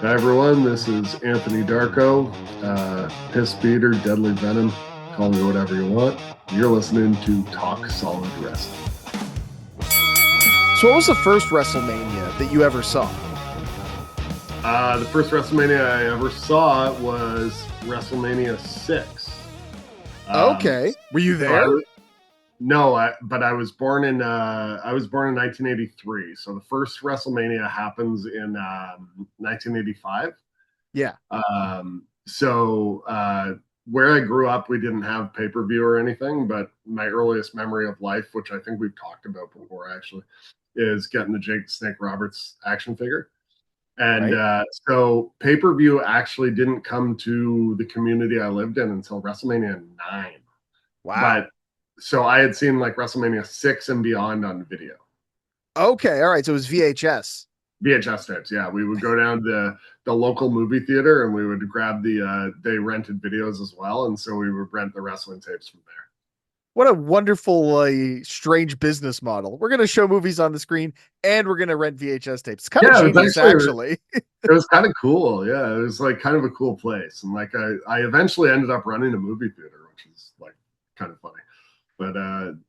Hi everyone, this is Anthony Darko, Piss Beater, Deadly Venom, call me whatever you want. You're listening to Talk Solid Wrestling. So, what was the first WrestleMania that you ever saw? The first WrestleMania I ever saw was WrestleMania 6. Okay, were you So I there? was no, but I was born in 1983. So the first WrestleMania happens in 1985. Yeah. Where I grew up, we didn't have pay per view or anything, but my earliest memory of life, which I think we've talked about before actually, is getting the Jake the Snake Roberts action figure. And Right. so pay per view actually didn't come to the community I lived in until WrestleMania 9. Wow. But so I had seen like WrestleMania 6 and beyond on video. Okay. All right. So it was VHS. VHS tapes. Yeah, we would go down to the local movie theater and we would grab they rented videos as well, and so we would rent the wrestling tapes from there. What a wonderful, strange business model. We're going to show movies on the screen and we're going to rent VHS tapes. It's kind of Yeah, it was genius, actually actually. it was kind of cool. Yeah, it was like kind of a cool place, and like I eventually ended up running a movie theater, which is like kind of funny. But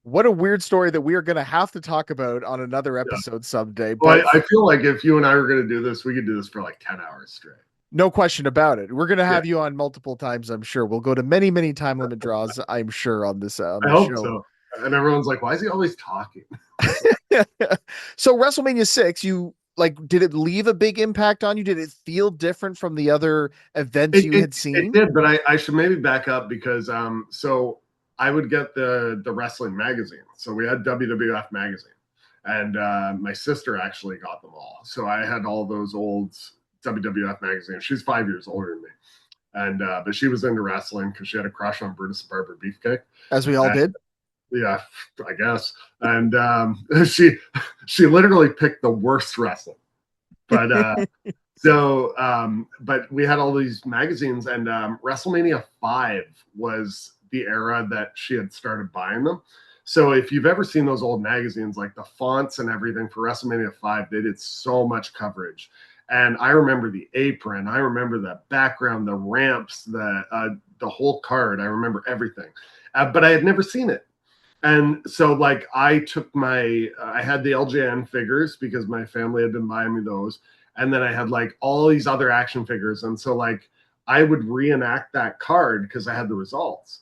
What a weird story that we are going to have to talk about on another yeah, episode someday. well, But I feel like if you and I were going to do this, we could do this for like 10 hours straight. no question about it. We're going to Yeah, have you on multiple times, I'm sure. We'll go to many, many time limit draws, I'm sure, on I this hope show. so. And everyone's like, "Why is he always talking?" So WrestleMania 6, you like did it leave a big impact on you? Did it feel different from the other events It, you it had it seen? did, but I should maybe back up because so I would get the wrestling magazine. So we had WWF magazine, and my sister actually got them all. So I had all those old WWF magazines. She's 5 years older than me, and but she was into wrestling because she had a crush on Brutus the Barber Beefcake. As we all And, did. yeah, I guess. And she literally picked the worst wrestling, but but we had all these magazines, and WrestleMania 5 was the era that she had started buying them. So if you've ever seen those old magazines, like the fonts and everything for WrestleMania 5, they did so much coverage. And I remember the apron, I remember the background, the ramps, the whole card. I remember everything, but I had never seen it. And so like I had the LJN figures because my family had been buying me those, and then I had like all these other action figures, and so like I would reenact that card because I had the results.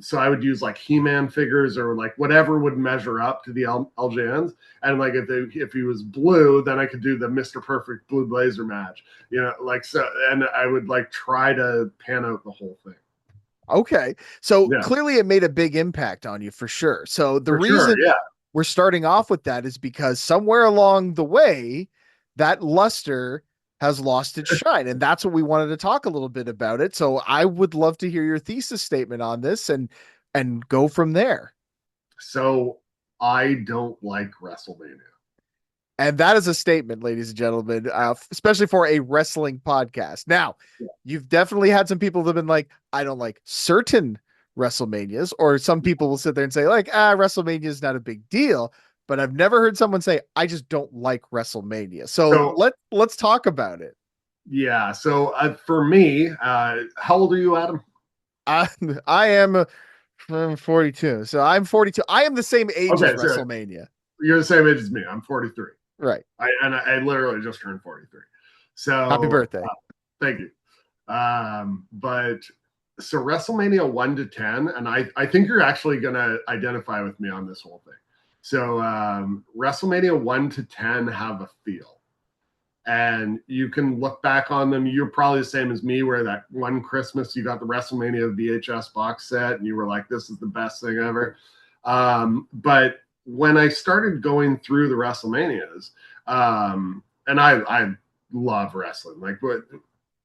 So I would use like He-Man figures or like whatever would measure up to the LJNs, and like if he was blue, then I could do the Mr. Perfect Blue Blazer match, like so, and I would like try to pan out the whole thing. Okay. So Yeah, clearly it made a big impact on you for sure. So the for sure. reason Yeah. we're starting off with that is because somewhere along the way, that luster has lost its shine. And that's what we wanted to talk a little bit about it. So I would love to hear your thesis statement on this and go from there. So I don't like WrestleMania. And that is a statement, ladies and gentlemen, especially for a wrestling podcast. Now, you've definitely had some people that have been like, I don't like certain WrestleManias, or some people will sit there and say, like, WrestleMania is not a big deal. But I've never heard someone say, I just don't like WrestleMania. So So let's talk about it. yeah, so for me, how old are you, Adam? I I am I'm 42. So I'm 42. I am the same age as Okay, so WrestleMania. you're the same age as me. I'm 43. Right. I literally just turned 43. Happy So birthday. thank you. But so WrestleMania 1 to 10, and I think you're actually gonna identify with me on this whole thing. So WrestleMania 1 to 10 have a feel. And you can look back on them. You're probably the same as me, where that one Christmas you got the WrestleMania VHS box set, and you were like, "This is the best thing ever." But when I started going through the WrestleManias, and I love wrestling. Like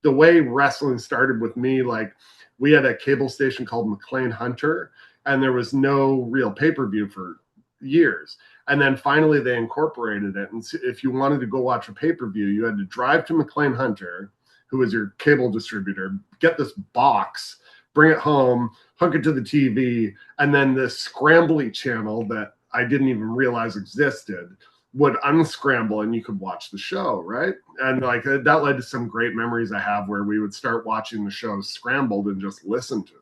the way wrestling started with me, like we had a cable station called McLean Hunter, and there was no real pay per view for years. And then finally they incorporated it. And if you wanted to go watch a pay per view, you had to drive to McLean Hunter, who was your cable distributor, get this box, bring it home, hook it to the TV, and then this scrambly channel that I didn't even realize existed would unscramble and you could watch the show, right? And like that led to some great memories I have where we would start watching the show scrambled and just listen to them.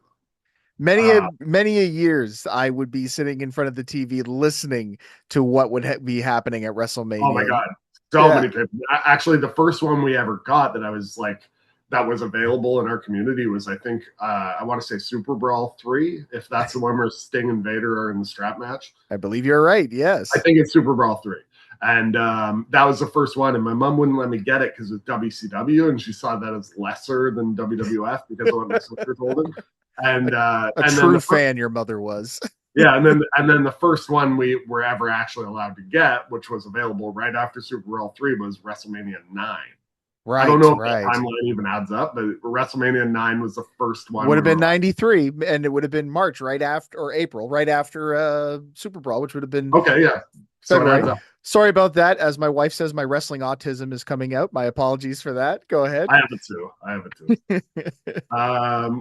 Many a years I would be sitting in front of the TV listening to what would be happening at Oh my WrestleMania. god, so Yeah, many people. Actually, the first one we ever got that I was like that was available in our community was I think I want to say Super Brawl 3, if that's the one where Sting and Vader are in the strap match. I believe you're right. I Yes. think it's Super Brawl 3. And that was the first one. And my mom wouldn't let me get it because it's WCW, and she saw that as lesser than WWF because of what my sister told him. A And then true fan your mother was. yeah, and then the first one we were ever actually allowed to get, which was available right after Super Brawl 3, was WrestleMania 9. I don't Right, know if that right. timeline even adds up, but WrestleMania 9 was the first one Would we have been were like, 93, and it would have been March right after, or April right after Super Brawl, which would have been okay, yeah. So it February. adds up. Sorry about that. As my wife says, my wrestling autism is coming out. My apologies for that. Go ahead. I have it too. I have it too.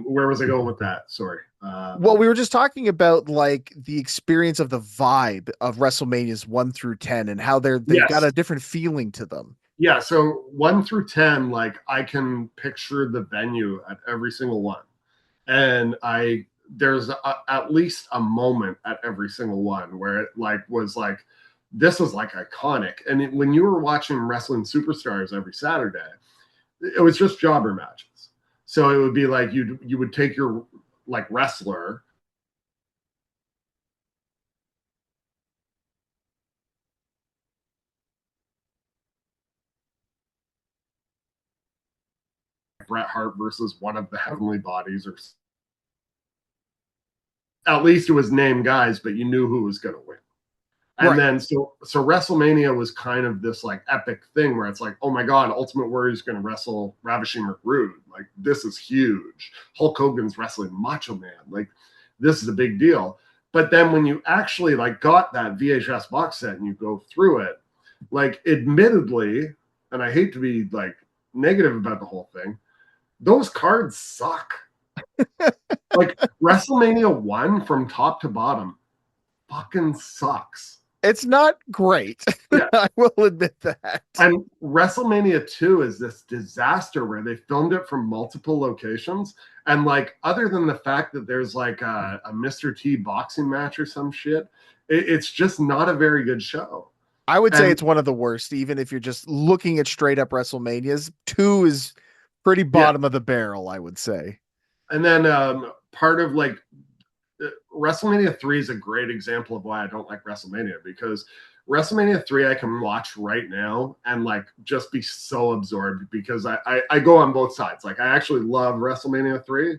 Where was I going with that? Sorry. Well, we were just talking about like the experience of the vibe of WrestleManias 1 through 10 and how they've got Yes. a different feeling to them. Yeah. So 1 through 10, like I can picture the venue at every single one. And there's at least a moment at every single one where it like was like, this was like iconic. And when you were watching Wrestling Superstars every Saturday, it was just jobber matches. So it would be like you would take your like wrestler Bret Hart versus one of the Heavenly Bodies, or at least it was named guys, but you knew who was going to win. And Right. then so WrestleMania was kind of this like epic thing where it's like, oh my god, Ultimate Warrior is going to wrestle Ravishing Rick Rude. Like this is huge. Hulk Hogan's wrestling Macho Man. Like this is a big deal. But then when you actually like got that VHS box set and you go through it, like admittedly, and I hate to be like negative about the whole thing, those cards suck. Like WrestleMania 1 from top to bottom fucking sucks. It's not great. Yeah. I will admit that. And WrestleMania 2 is this disaster where they filmed it from multiple locations. And like, other than the fact that there's like a Mr. T boxing match or some shit, it's just not a very good show. I would say And it's one of the worst, even if you're just looking at straight up WrestleManias. 2 is pretty yeah. bottom of the barrel, I would say. And then part of like WrestleMania 3 is a great example of why I don't like WrestleMania, because WrestleMania 3 I can watch right now and like just be so absorbed because I go on both sides. Like I actually love WrestleMania 3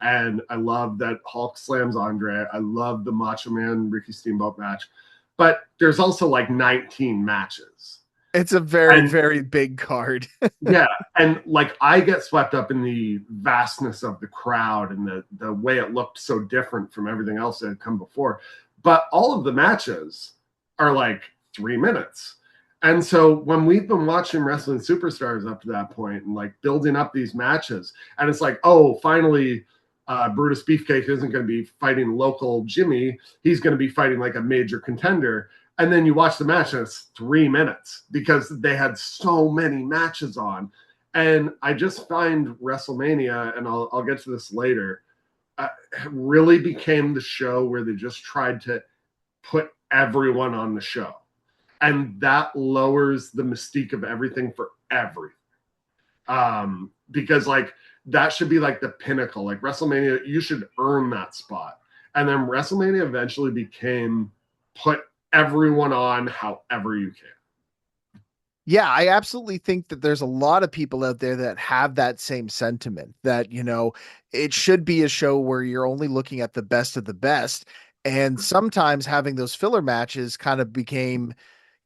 and I love that Hulk slams Andre. I love the Macho Man Ricky Steamboat match, but there's also like 19 matches. It's a very, And very big card. yeah, and like I get swept up in the vastness of the crowd and the way it looked so different from everything else that had come before. But all of the matches are like 3 minutes. And so when we've been watching Wrestling Superstars up to that point and like building up these matches, and it's like, oh, finally, Brutus Beefcake isn't going to be fighting local Jimmy. He's going to be fighting like a major contender. And then you watch the match and it's 3 minutes because they had so many matches on. And I just find WrestleMania, and I'll get to this later, really became the show where they just tried to put everyone on the show. And that lowers the mystique of everything for everything. Because like that should be like the pinnacle. Like WrestleMania, you should earn that spot. And then WrestleMania eventually became put everyone on however you can. Yeah, I absolutely think that there's a lot of people out there that have that same sentiment that, it should be a show where you're only looking at the best of the best. And sometimes having those filler matches kind of became,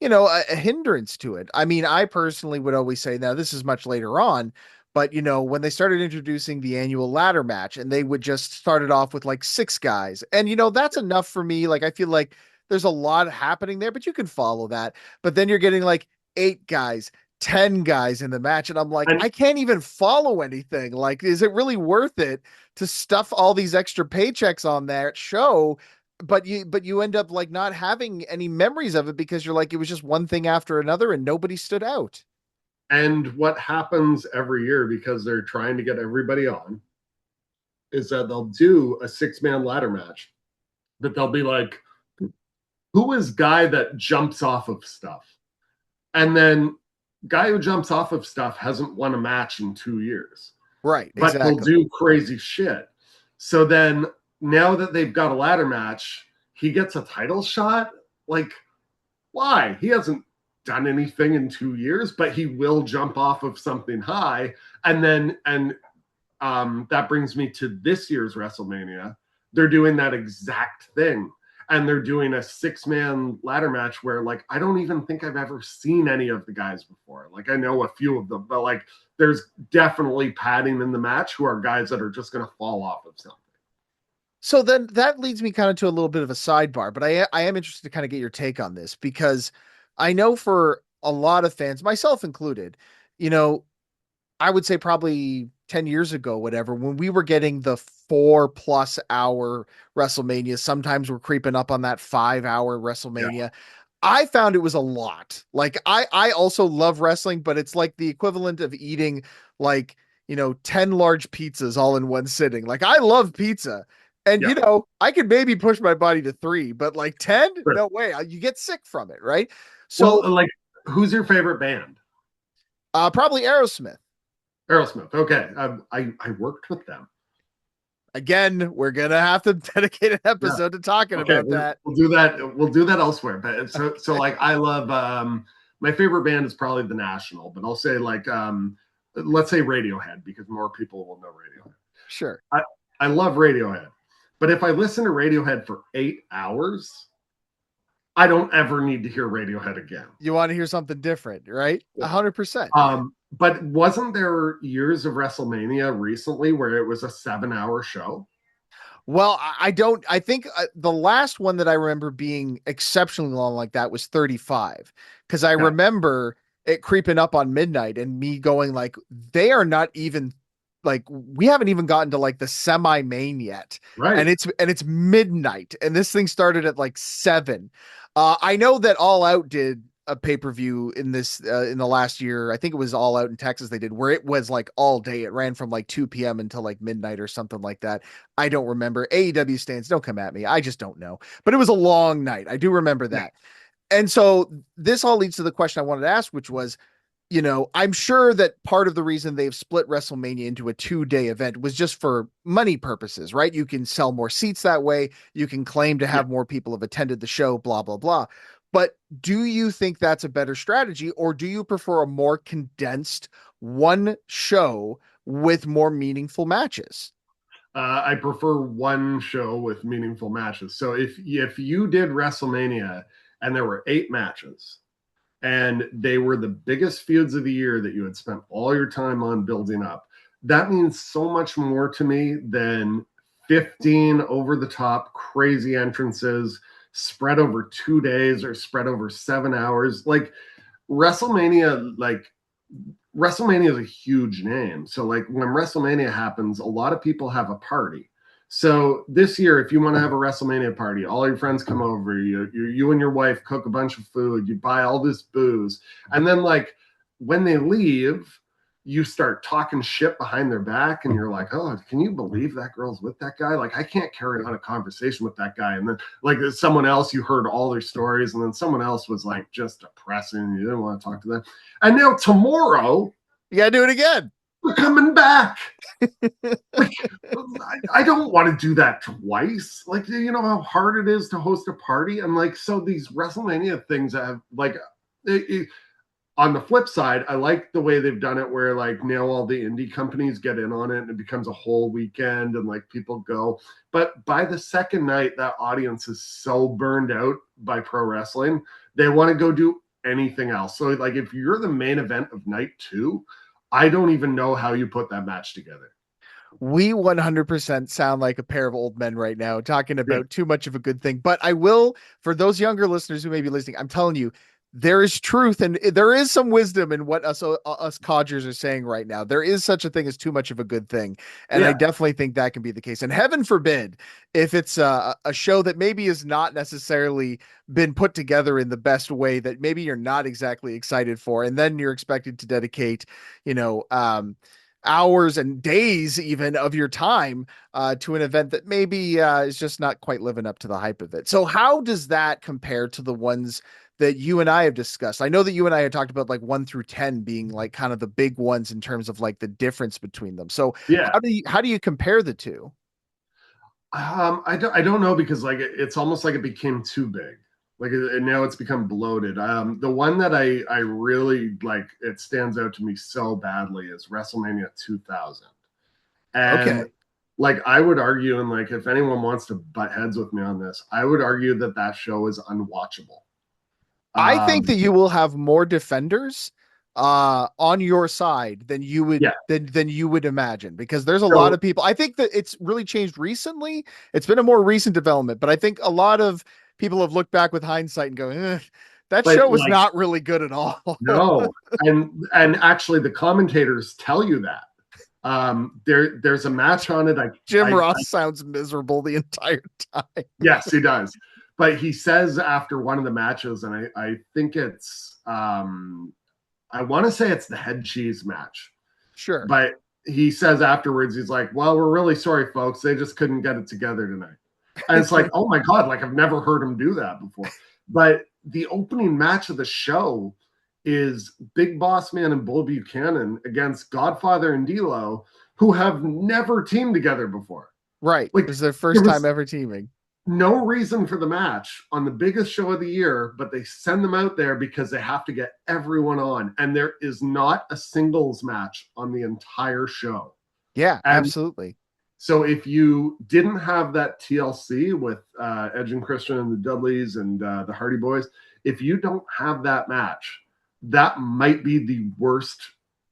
a hindrance to it. I mean, I personally would always say, now this is much later on, but when they started introducing the annual ladder match and they would just start it off with like 6 guys. And that's enough for me. Like I feel like there's a lot happening there, but you can follow that. But then you're getting like 8 guys, 10 guys in the match. And I'm like, And I can't even follow anything. Like, is it really worth it to stuff all these extra paychecks on that show but you end up like not having any memories of it because you're like, it was just one thing after another and nobody stood out. And what happens every year, because they're trying to get everybody on, is that they'll do a 6-man ladder match. But they'll be like, who is guy that jumps off of stuff? And then guy who jumps off of stuff hasn't won a match in 2 years, Right, but he'll exactly. do crazy shit. So then now that they've got a ladder match, he gets a title shot. Like, why? He hasn't done anything in 2 years, but he will jump off of something high. And that brings me to this year's WrestleMania. They're doing that exact thing. And they're doing a 6-man ladder match where, like, I don't even think I've ever seen any of the guys before. Like, I know a few of them, but like, there's definitely padding in the match who are guys that are just going to fall off of something. So then that leads me kind of to a little bit of a sidebar, but I am interested to kind of get your take on this because I know for a lot of fans, myself included, you know, I would say probably 10 years ago, whatever, when we were getting the 4+ hour WrestleMania, sometimes we're creeping up on that 5 hour Yeah. WrestleMania. I found it was a lot. Like I also love wrestling, but it's like the equivalent of eating like, 10 large pizzas all in one sitting. Like I love pizza. And Yeah. I could maybe push my body to 3, but like 10, Sure. no way. You get sick from it, right? So, Well, like, who's your favorite band? probably Aerosmith. Aerosmith. Okay. I worked with them. Again, we're gonna have to dedicate an Yeah. episode to talking Okay, about that. we'll do that. We'll do that elsewhere. But so Okay. like I love my favorite band is probably the National, but I'll say like let's say Radiohead because more people will know Radiohead. Sure. I I love Radiohead, but if I listen to Radiohead for 8 hours, I don't ever need to hear Radiohead again. You want to hear something different, right? Yeah. 100%. But wasn't there years of WrestleMania recently where it was a 7-hour show? Well, I don't. I think the last one that I remember being exceptionally long like that was 35, because I Okay, remember it creeping up on midnight and me going like, they are not even like we haven't even gotten to like the semi main yet, right. and it's midnight, and this thing started at like 7. I know that All Out did a pay-per-view in the last year. I think it was All Out in Texas they did where it was like all day. It ran from like 2 p.m. until like midnight or something like that. I don't remember. AEW stands, don't come at me. I just don't know. But it was a long night. I do remember Yeah. that. And so this all leads to the question I wanted to ask, which was, I'm sure that part of the reason they've split WrestleMania into a 2-day event was just for money purposes, right? You can sell more seats that way. You can claim to Yeah. have more people have attended the show, blah, blah, blah. But do you think that's a better strategy, or do you prefer a more condensed one show with more meaningful matches? I prefer one show with meaningful matches. So if you did WrestleMania and there were 8 matches and they were the biggest feuds of the year that you had spent all your time on building up, that means so much more to me than 15 over the top crazy entrances spread over 2 days or spread over 7 hours. Like WrestleMania is a huge name. So like when WrestleMania happens, a lot of people have a party. So this year, if you want to have a WrestleMania party, all your friends come over, you and your wife cook a bunch of food, you buy all this booze, and then like when they leave, you start talking shit behind their back, and you're like, oh, can you believe that girl's with that guy? Like I can't carry on a conversation with that guy. And then like someone else, you heard all their stories, and then someone else was like just depressing, you didn't want to talk to them. And now tomorrow, You got to do it again. we're coming back. Like, I don't want to do that twice. Like, you know how hard it is to host a party? And like, so these WrestleMania things have like, on the flip side, I like the way they've done it where like now all the indie companies get in on it and it becomes a whole weekend and like people go. But by the second night, that audience is so burned out by pro wrestling, they want to go do anything else. So like if you're the main event of night 2, I don't even know how you put that match together. We 100% sound like a pair of old men right now talking Yeah. about too much of a good thing. But I will, for those younger listeners who may be listening, I'm telling you, there is truth and there is some wisdom in what us codgers are saying right now. There is such a thing as too much of a good thing, and I Yeah, definitely think that can be the case. And heaven forbid if it's a show that maybe is not necessarily been put together in the best way, that maybe you're not exactly excited for, and then you're expected to dedicate, you know, hours and days even of your time to an event that maybe is just not quite living up to the hype of it. So how does that compare to the ones that you and I have discussed? I know that you and I had talked about like 1 through 10 being like kind of the big ones in terms of like the difference between them. So yeah. how do you compare the two? I don't know because like it's almost like it became too big. Like and now it's become bloated. The one that I really like, it stands out to me so badly is WrestleMania 2000. And Okay. like I would argue, and like if anyone wants to butt heads with me on this, I would argue that that show is unwatchable. I think that Um, you will have more defenders on your side than yeah. you would imagine, because there's a lot So of people. I think that it's really changed recently. It's been a more recent development, but I think a lot of people have looked back with hindsight and go, that but show was like not really good at all. no, and actually the commentators tell you that. There's a match on it. Jim I Ross sounds miserable the entire time. Yes, he does. But he says after one of the matches, and I think it's I want to say it's the head cheese match, Sure. but he says afterwards, he's like, "Well, we're really sorry, folks. They just couldn't get it together tonight." And it's like, oh my god, like I've never heard him do that before. But the opening match of the show is Big Boss Man and Bull Buchanan against Godfather and D'Lo, who have never teamed together before. Right. It Like was their there first time was ever teaming. no reason for the match on the biggest show of the year, but they send them out there because they have to get everyone on. And there is not a singles match on the entire show. Yeah, And absolutely. so if you didn't have that TLC with Edge and Christian and the Dudleys and the Hardy Boys, if you don't have that match, that might be the worst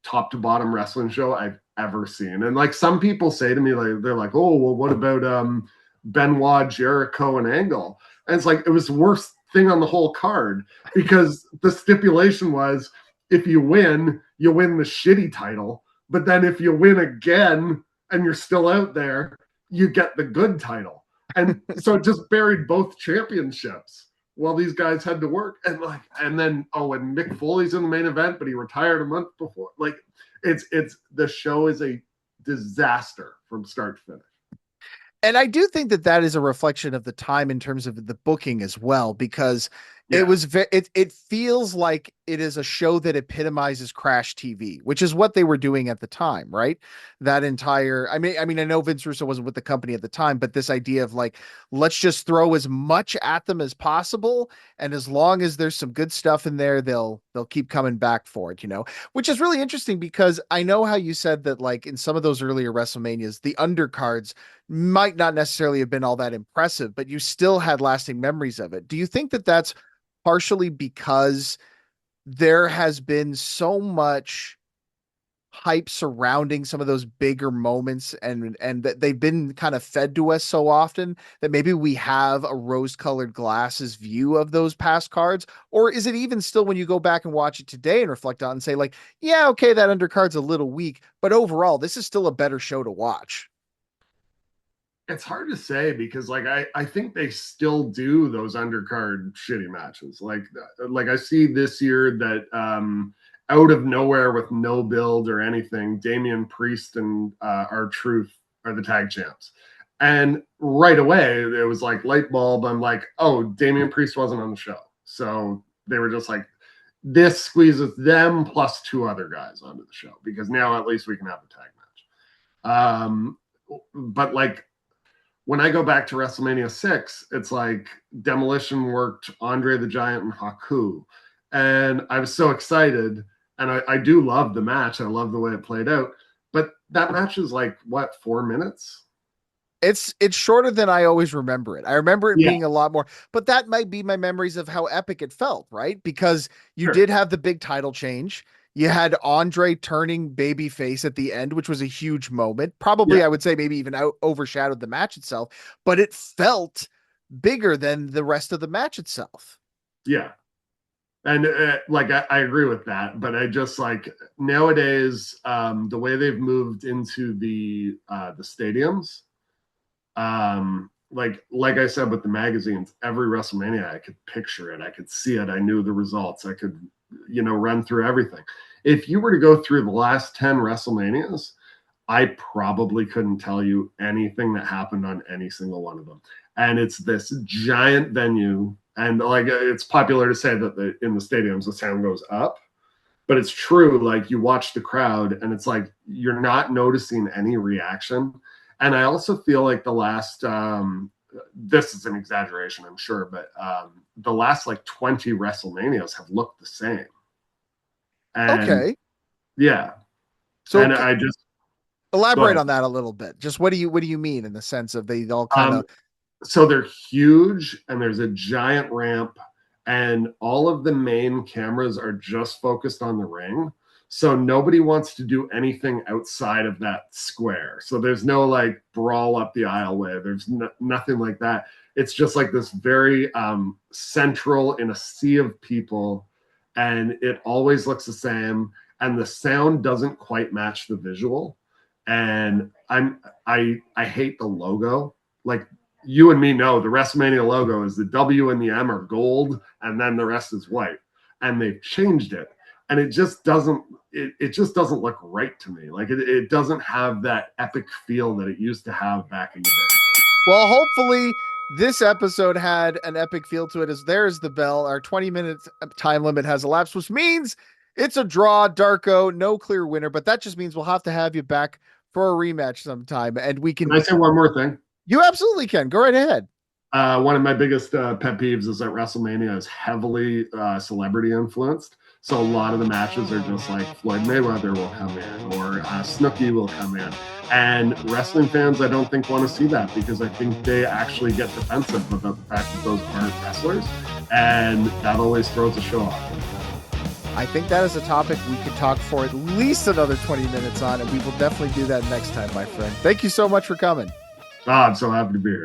top to bottom wrestling show I've ever seen. And like some people say to me, like they're like, "Oh, well, what about Benoit, Jericho, and Angle?" And it's like it was the worst thing on the whole card because the stipulation was if you win the shitty title, but then if you win again and you're still out there, you get the good title. And so it just buried both championships while these guys had to work. And then and Mick Foley's in the main event, but he retired a month before. Like it's the show is a disaster from start to finish. And I do think that that is a reflection of the time in terms of the booking as well, because it Yeah. was it feels like it is a show that epitomizes Crash TV, which is what they were doing at the time, right? That entire I know Vince Russo wasn't with the company at the time, but this idea of like, let's just throw as much at them as possible, and as long as there's some good stuff in there, they'll keep coming back for it, which is really interesting, because I know how you said that like in some of those earlier WrestleManias, the undercards might not necessarily have been all that impressive, but you still had lasting memories of it. Do you think that that's partially because there has been so much hype surrounding some of those bigger moments, and that they've been kind of fed to us so often that maybe we have a rose-colored glasses view of those past cards? Or is it even still, when you go back and watch it today and reflect on and say like, yeah, okay, that undercard's a little weak, but overall this is still a better show to watch? It's hard to say because like I think they still do those undercard shitty matches. Like I see this year that out of nowhere with no build or anything, Damian Priest and R-Truth are the tag champs. And right away it was like light bulb. I'm like, oh, Damian Priest wasn't on the show. So they were just like, this squeezes them plus two other guys onto the show because now at least we can have a tag match. But like when I go back to WrestleMania 6, it's like Demolition worked Andre the Giant and Haku. And I was so excited. And I do love the match. I love the way it played out. But that match is like, what, 4 minutes? It's shorter than I always remember it. I remember it Yeah, being a lot more, but that might be my memories of how epic it felt, right? Because you sure. did have the big title change. You had Andre turning babyface at the end, which was a huge moment. Yeah, Probably, I would say, maybe even overshadowed the match itself, but it felt bigger than the rest of the match itself. yeah. And like I agree with that, but I just like nowadays the way they've moved into the stadiums, like I said with the magazines, every WrestleMania I could picture it, I could see it, I knew the results, I could run through everything. If you were to go through the last 10 WrestleManias, I probably couldn't tell you anything that happened on any single one of them. And it's this giant venue, and like it's popular to say that in the stadiums the sound goes up, but it's true. Like you watch the crowd, and it's like you're not noticing any reaction. And I also feel like the last, this is an exaggeration, I'm sure, but the last like 20 WrestleManias have looked the same. And Okay. yeah, So and I just elaborate on that a little bit. Just what do you mean in the sense of they all kind of so they're huge, and there's a giant ramp, and all of the main cameras are just focused on the ring. So nobody wants to do anything outside of that square. So there's no like brawl up the aisleway. There's nothing like that. It's just like this very central in a sea of people, and it always looks the same. And the sound doesn't quite match the visual. And I hate the logo. Like you and me know, the WrestleMania logo is the W and the M are gold, and then the rest is white. And they've changed it, and it just doesn't. It just doesn't look right to me. Like it doesn't have that epic feel that it used to have back in the day. Well, hopefully this episode had an epic feel to it. As there's the bell, our 20-minute time limit has elapsed, which means it's a draw. Darko, no clear winner, but that just means we'll have to have you back for a rematch sometime, and we can. Can I say one more thing? You absolutely can. Go right ahead. One of my biggest pet peeves is that WrestleMania is heavily celebrity influenced. So a lot of the matches are just like Floyd Mayweather will come in, or Snooki will come in. And wrestling fans, I don't think want to see that, because I think they actually get defensive about the fact that those aren't wrestlers. And that always throws a show off. I think that is a topic we could talk for at least another 20 minutes on, and we will definitely do that next time, my friend. Thank you so much for coming. I'm so happy to be here.